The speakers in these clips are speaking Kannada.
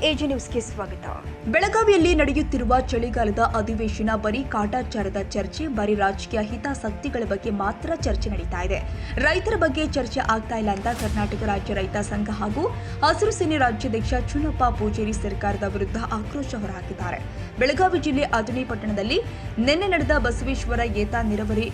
ಎಜೆ ನ್ಯೂಸ್ಗೆ ಸ್ವಾಗತ. ಬೆಳಗಾವಿಯಲ್ಲಿ ನಡೆಯುತ್ತಿರುವ ಚಳಿಗಾಲದ ಅಧಿವೇಶನ ಬರೀ ಕಾಟಾಚಾರದ ಚರ್ಚೆ, ಬರೀ ರಾಜಕೀಯ ಹಿತಾಸಕ್ತಿಗಳ ಬಗ್ಗೆ ಮಾತ್ರ ಚರ್ಚೆ ನಡೀತಾ ಇದೆ. ರೈತರ ಬಗ್ಗೆ ಚರ್ಚೆ ಆಗ್ತಾ ಇಲ್ಲ ಅಂತ ಕರ್ನಾಟಕ ರಾಜ್ಯ ರೈತ ಸಂಘ ಹಾಗೂ ಹಸಿರು ಸೇನೆ ರಾಜ್ಯಾಧ್ಯಕ್ಷ ಚುನಪ್ಪ ಪೂಜೇರಿ ಸರ್ಕಾರದ ವಿರುದ್ಧ ಆಕ್ರೋಶ ಹೊರಹಾಕಿದ್ದಾರೆ. ಬೆಳಗಾವಿ ಜಿಲ್ಲೆ ಅಥಣಿ ಪಟ್ಟಣದಲ್ಲಿ ನಿನ್ನೆ ನಡೆದ ಬಸವೇಶ್ವರ ಏತ ನೀರಾವರಿ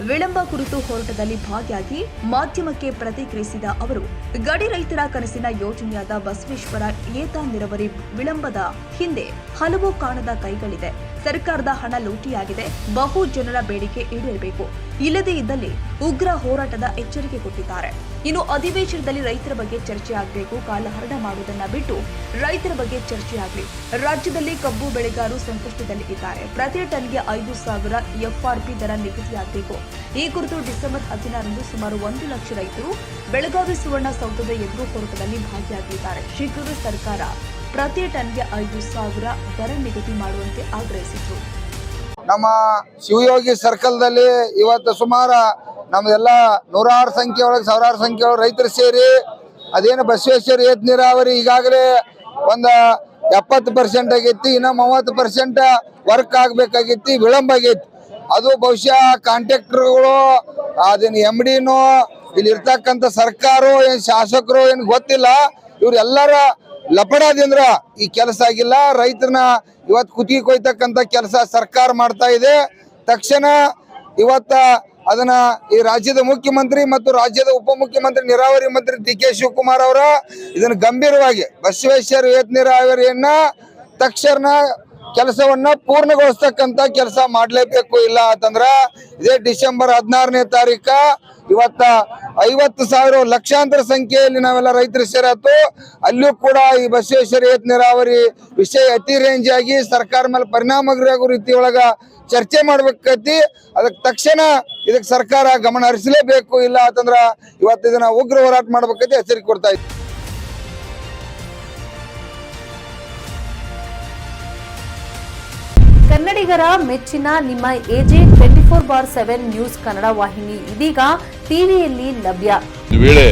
ವಿಳಂಬ ಕುರಿತು ಹೋರಾಟದಲ್ಲಿ ಭಾಗಿಯಾಗಿ ಮಾಧ್ಯಮಕ್ಕೆ ಪ್ರತಿಕ್ರಿಯಿಸಿದ ಅವರು, ಗಡಿ ರೈತರ ಕನಸಿನ ಯೋಜನೆಯಾದ ಬಸವೇಶ್ವರ ಏತ ನೀರಾವರಿ ವಿಳಂಬದ ಹಿಂದೆ ಹಲವು ಕಾಣದ ಕೈಗಳಿದೆ. ಸರ್ಕಾರದ ಹಣ ಲೂಟಿಯಾಗಿದೆ. ಬಹು ಜನರ ಬೇಡಿಕೆ ಈಡೇರಬೇಕು, ಇಲ್ಲದೇ ಇದ್ದಲ್ಲಿ ಉಗ್ರ ಹೋರಾಟದ ಎಚ್ಚರಿಕೆ ಕೊಟ್ಟಿದ್ದಾರೆ. ಇನ್ನು ಅಧಿವೇಶನದಲ್ಲಿ ರೈತರ ಬಗ್ಗೆ ಚರ್ಚೆ ಆಗಬೇಕು. ಕಾಲಹರಣ ಮಾಡುವುದನ್ನ ಬಿಟ್ಟು ರೈತರ ಬಗ್ಗೆ ಚರ್ಚೆ ಆಗಲಿ. ರಾಜ್ಯದಲ್ಲಿ ಕಬ್ಬು ಬೆಳೆಗಾರರು ಸಂಕಷ್ಟದಲ್ಲಿ ಇದ್ದಾರೆ. ಪ್ರತಿ ಟನ್ಗೆ 5,000 ಎಫ್ಆರ್ಪಿ ದರ ನಿಗದಿಯಾಗಬೇಕು. ಈ ಕುರಿತು ಡಿಸೆಂಬರ್ 16ರಂದು ಸುಮಾರು 1 ಲಕ್ಷ ರೈತರು ಬೆಳಗಾವಿ ಸುವರ್ಣಸೌಧದ ಎದುರು ಹೋರಾಟದಲ್ಲಿ ಭಾಗಿಯಾಗಲಿದ್ದಾರೆ. ಶೀಘ್ರವೇ ಸರ್ಕಾರ ಪ್ರತಿ ಟನ್ಗೆ 5,000 ದರ ನಿಗದಿ ಮಾಡುವಂತೆ ಆಗ್ರಹಿಸಿತು. ನಮ್ಮ ಶಿವಯೋಗಿ ಸರ್ಕಲ್ದಲ್ಲಿ ಇವತ್ತು ಸುಮಾರು ನಮ್ದೆಲ್ಲ ನೂರಾರು ಸಂಖ್ಯೆ ಒಳಗೆ ಸಾವಿರಾರು ಸಂಖ್ಯೆ ಒಳಗೆ ರೈತರು ಸೇರಿ ಅದೇನು ಬಸವೇಶ್ವರ ಏತ ನೀರಾವರಿ ಈಗಾಗಲೇ ಒಂದು 70% ಆಗೈತಿ. ಇನ್ನು 30% ವರ್ಕ್ ಆಗ್ಬೇಕಾಗೈತಿ, ವಿಳಂಬ ಆಗೈತಿ. ಅದು ಬಹುಶಃ ಕಾಂಟ್ರಾಕ್ಟರ್ಗಳು ಅದೇನು MDನೋ ಇಲ್ಲಿ ಇರ್ತಕ್ಕಂಥ ಸರ್ಕಾರ ಏನು ಶಾಸಕರು ಏನು ಗೊತ್ತಿಲ್ಲ, ಇವ್ರೆಲ್ಲರ ಲಪಡಾದಿಂದ ಈ ಕೆಲಸ ಆಗಿಲ್ಲ. ರೈತರನ್ನ ಇವತ್ತು ಕುತ್ತಿಗೆ ಕೊಯ್ತಕ್ಕಂಥ ಕೆಲಸ ಸರ್ಕಾರ ಮಾಡ್ತಾ ಇದೆ. ತಕ್ಷಣ ಇವತ್ತ ಅದನ್ನ ಈ ರಾಜ್ಯದ ಮುಖ್ಯಮಂತ್ರಿ ಮತ್ತು ರಾಜ್ಯದ ಉಪಮುಖ್ಯಮಂತ್ರಿ ನೀರಾವರಿ ಮಂತ್ರಿ DK ಶಿವಕುಮಾರ್ ಅವರ ಇದನ್ನು ಗಂಭೀರವಾಗಿ ಬಸವೇಶ್ವರ ಏತ ನೀರಾವರಿಯನ್ನ ತಕ್ಷಣ ಕೆಲಸವನ್ನ ಪೂರ್ಣಗೊಳಿಸ್ತಕ್ಕಂಥ ಕೆಲಸ ಮಾಡಲೇಬೇಕು. ಇಲ್ಲ ಅಂತಂದ್ರ ಇದೇ ಡಿಸೆಂಬರ್ 16ನೇ ತಾರೀಕು ಇವತ್ತ 50,000 ಲಕ್ಷಾಂತರ ಸಂಖ್ಯೆಯಲ್ಲಿ ನಾವೆಲ್ಲ ರೈತರು ಸೇರಾತು. ಅಲ್ಲೂ ಕೂಡ ಈ ಬಸವೇಶ್ವರ ಏತ ನೀರಾವರಿ ವಿಷಯ ಅತಿ ರೇಂಜ್ ಆಗಿ ಸರ್ಕಾರ ಮೇಲೆ ಪರಿಣಾಮಕಾರಿ ರೀತಿ ಒಳಗ ಚರ್ಚೆ ಮಾಡ್ಬೇಕೈತಿ. ಅದಕ್ಕೆ ತಕ್ಷಣ ಇದಕ್ಕೆ ಸರ್ಕಾರ ಗಮನ ಹರಿಸಲೇಬೇಕು. ಇಲ್ಲ ಅಂತಂದ್ರ ಇವತ್ತು ಇದನ್ನ ಉಗ್ರ ಹೋರಾಟ ಮಾಡ್ಬೇಕೈತಿ ಎಚ್ಚರಿಕೆ ಕೊಡ್ತಾ ಇದ್ವಿ. ಕನ್ನಡಿಗರ ಮೆಚ್ಚಿನ ನಿಮ್ಮ ಎಜೆ 24/7 ನ್ಯೂಸ್ ಕನ್ನಡ ವಾಹಿನಿ ಇದೀಗ ಟಿವಿಯಲ್ಲಿ ಲಭ್ಯ. ವೇಳೆ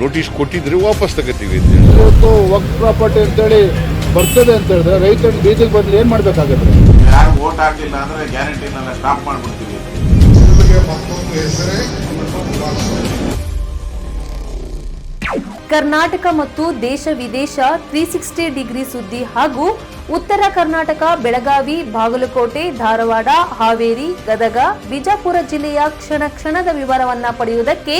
ನೋಟಿಸ್ ಕೊಟ್ಟಿದ್ರೆ ವಾಪಸ್ ತಗೋತೀವಿ. ಇವತ್ತು ವಕ್ಫ್ ಪ್ರಾಪರ್ಟಿ ಅಂತೇಳಿ ಬರ್ತದೆ ಅಂತ ಹೇಳಿದ್ರೆ ರೈತರು ಬೀದಿಗೆ ಬದಲು ಏನ್ ಮಾಡ್ಬೇಕಾಗುತ್ತೆ? ಯಾರು ವೋಟ್ ಹಾಕಲಿಲ್ಲ ಅಂದ್ರೆ ಗ್ಯಾರಂಟಿನೆಲ್ಲ ಸ್ಟಾಪ್ ಮಾಡ್ಬಿಡ್ತೀವಿ. ಕರ್ನಾಟಕ ಮತ್ತು ದೇಶ ವಿದೇಶ 360 ಡಿಗ್ರಿ ಸುದ್ದಿ ಹಾಗೂ ಉತ್ತರ ಕರ್ನಾಟಕ, ಬೆಳಗಾವಿ, ಬಾಗಲಕೋಟೆ, ಧಾರವಾಡ, ಹಾವೇರಿ, ಗದಗ, ಬಿಜಾಪುರ ಜಿಲ್ಲೆಯ ಕ್ಷಣ ಕ್ಷಣದ ವಿವರವನ್ನ ಪಡೆಯುವುದಕ್ಕೆ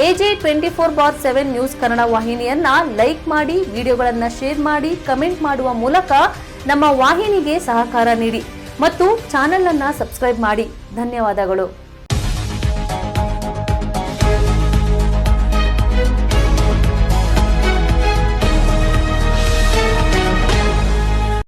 ಎಜೆ 24/7 ನ್ಯೂಸ್ ಕನ್ನಡ ವಾಹಿನಿಯನ್ನ ಲೈಕ್ ಮಾಡಿ, ವಿಡಿಯೋಗಳನ್ನ ಶೇರ್ ಮಾಡಿ, ಕಮೆಂಟ್ ಮಾಡುವ ಮೂಲಕ ನಮ್ಮ ವಾಹಿನಿಗೆ ಸಹಕಾರ ನೀಡಿ ಮತ್ತು ಚಾನೆಲ್ ಅನ್ನ ಸಬ್ಸ್ಕ್ರೈಬ್ ಮಾಡಿ. ಧನ್ಯವಾದಗಳು.